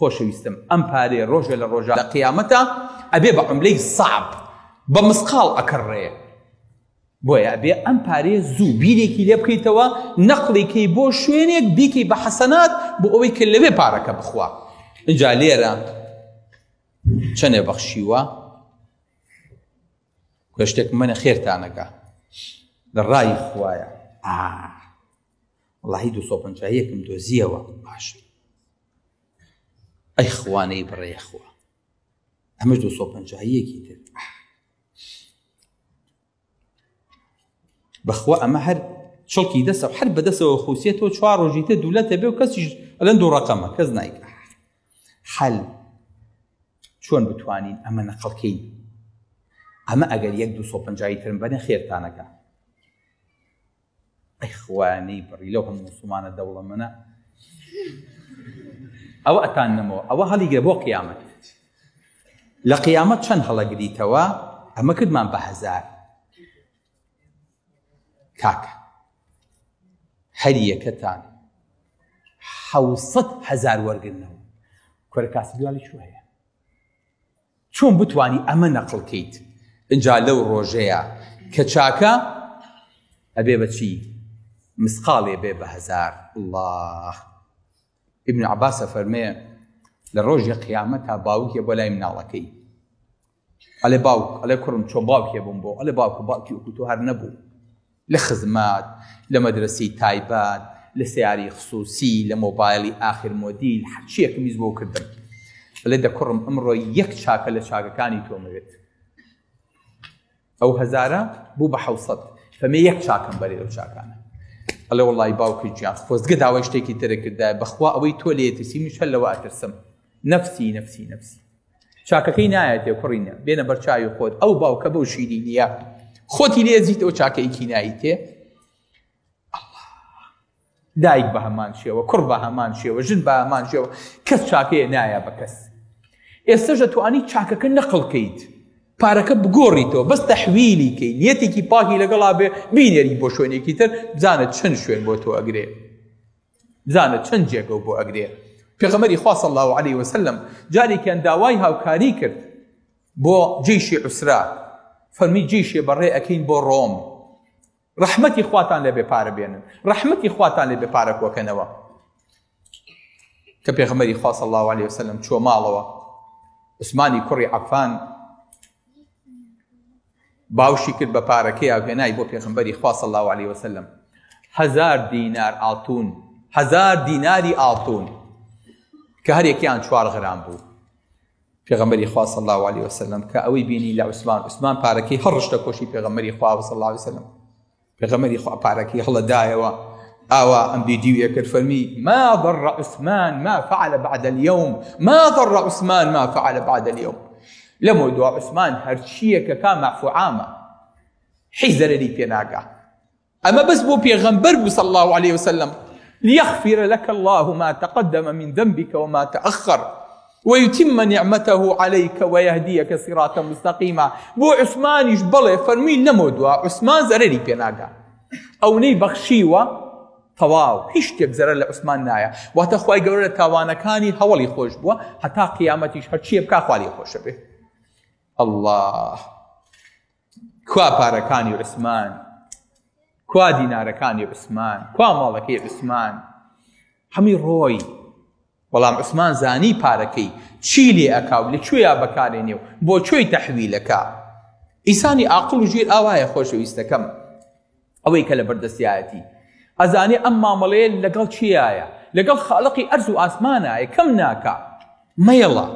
خۆشەویستم ئەم پارەیە ڕۆژە لە ڕۆژە لە قیامەتە ئەبێ بە عوملەی سەعب بە مسقاڵ ئەکڕێ بۆیە ئەبێ ئەم پارەیە زوو بیرێکی لێ بکەیتەوە نەقڵێکی بۆ شوێنێک بیکەی بە حەسەنات بۆ ئەوەی کە لەوێ پارەکە بخوا اینجا لێرە چەندێ بەخشیوە کە شتێک منە خێرتانەکە لە ڕای خوایە وەڵاهی 250 دۆزیەوە باشە ئەی خوانەی بڕێ خوا ئەمەش 250 تر بەخوا ئەمە هەر چڵکی دەسە هەر بەدەسەوە خوسیێتەوە 4 ڕۆژی تر دوولەتە بێ و کەسیش ئەلەن 2 ڕەقەمە کەس نایکە حەل چۆن بتوانین ئەمە نەقڵکەین ئەمە ئەگەر 250 ترم بەنێ خێرتانەکە ئەی خوانەی بڕی لەو هەموو موسڵمانە دەوڵەمەنە ئەوە ئەتان نەمەوە ئەوە هەڵیگرە بۆ قیامەت لە قیامەت چەند هەڵەگریتەوە ئەمە کردمان بە 1000 کاکە هەر یەکەتان 700,000 وەرگرنەوە کۆرە کاسی دوالی چوە هەیە چۆن بتوانی ئەمە نەقڵکەیت اینجا لەو ڕۆژەیە کە چاکە ئەبێ بەچی مسقاڵێ بێ بە 1000 الله ابن عباسە فەرمێ لە ڕۆژی قیامەتە باوکێ بۆ لای مناڵەکەی ئەڵێ باوک ئەڵێ کوڕم چۆن باوکێ بووم بۆ ئەڵێ باوکە باوکی وەکو تۆ هەر نەبوو لە خزمات لە مەدرسەی تایبەت لە سیاری خصوصی لە مۆبایلی ئاخر مۆدیل هەرچیەکە میز بۆ کردم ئەڵێ دە کوڕم ئەمڕۆ یەک چاکە لە چاکەکانی تۆمەوێت ئەو 1000 بوو بە 700 فەمێ یەک چاکەم بەرێ لەو چاکانە ئەڵێ وەڵڵی باوکی گیان خۆزگە داوای شتێکی ترە کردایە بەخوا ئەوەی تۆ لێترسی منش هەر لەوە ئەترسم نەفسی نەفسی نەفسی چاکەکەی نایەتێ کوڕینە بێنە بەرچاوی خۆت ئەو باوکە بەو شیرینیە خۆتی لێزیتەوە چاکەیەکی نایتێ دایک بە هەمان شێوە کوڕ بە هەمان شێوە ژن بە هەمان شێوە کەس چاکەیە نایە بە کەس ئێستاش دەتوانی چاکەکە نەقڵکەیت پارەکە بگۆڕیتەوە بەس تەحویلی کەی نیەتێکی پاکی لەگەڵا بێ بینێری بۆ شوێنێکی تر بزانە چەند شوێن بۆ تۆ ئەگرێ بزانە چەند جێگە بۆ ئەگرێ پێغەمبەری خوا صلی الله علیه وسلم جارێکیان داوای هاوکاری کرد بۆ جێیشی عوسرا فەرمی جێیشێ بەڕێ ئەکەین بۆ ڕۆم ڕەحمەتی خواتان لێ بێ پارە بێنن ڕەحمەتی خواتان لێ بێ پارە کۆکەنەوە کە پێغەمبەری خوا صلی الله علیه وسلم چوە ماڵەوە عوسمانی کوڕی عەفان باوشی کرد بە پارەکەی ئاوهێنای بۆ پێغەمبەری خوا صلی الله علیه وسلم 1000 دینار ئاڵتون 1000 دیناری ئاڵتون کە هەر یەکیان 4 غرام بوو پێغەمبەری خوا صلی الله علیه وسلم کە ئەوەی بینی لە عوسمان پارەکەی هەر ڕشتە کۆشی پێغەمبەری خوا صلی الله علیه وسلم پێغەمبەری خوا پارەکەی هەڵەدایەوە ئاوا ئەم دیدیویە کرد فەرمی ما ضر عثمان ما فعل بعد اليوم ما ضر عثمان ما فعل بعد اليوم لەمە دوا عوسمان هەرچیەکە کا معفو عامە هیچ زەرەری پێ ناگا ئەمە بەس بۆ پێغەمبەر بوو صلی الله عليه وسلم ليغفر لك الله ما تقدم من ذنبك وما تأخر ويتم نعمته عليك ويهديك صراطا مستقيما بۆ عوسمانیش بڵێ فەرمی لەمە دوا عوسمان زەرەری پێ ناگا ئەوەی بەخشیوە تەواو هیچ شتێک زەرەر لە عوسمان نایە واتە خوای گەورە لە تاوانەکانی هەوڵی خۆش بووە هەتا قیامەتیش هەرچیە بکا خوا لێ خۆشە بێ الله کوا پارەکانی عوسمان کوا دینارەکانی عوسمان کوا ماڵەکەی عوسمان هەمی ڕۆی بەڵام عوسمان زانی پارەکەی چی لێ ئەکاو لەکوێیە بەکارێنێ و بۆ کوێی تەحویلەکە ئینسانی عاقڵ و ژیر ئاوایە خۆشەویستەکەم ئەوەی کە لە بەردەستیایەتی ئەزانێ ئەم مامەڵەیە لەگەڵ چیایە لەگەڵ خالقی ئەرز و ئاسمانایە کەم ناکا مەیڵە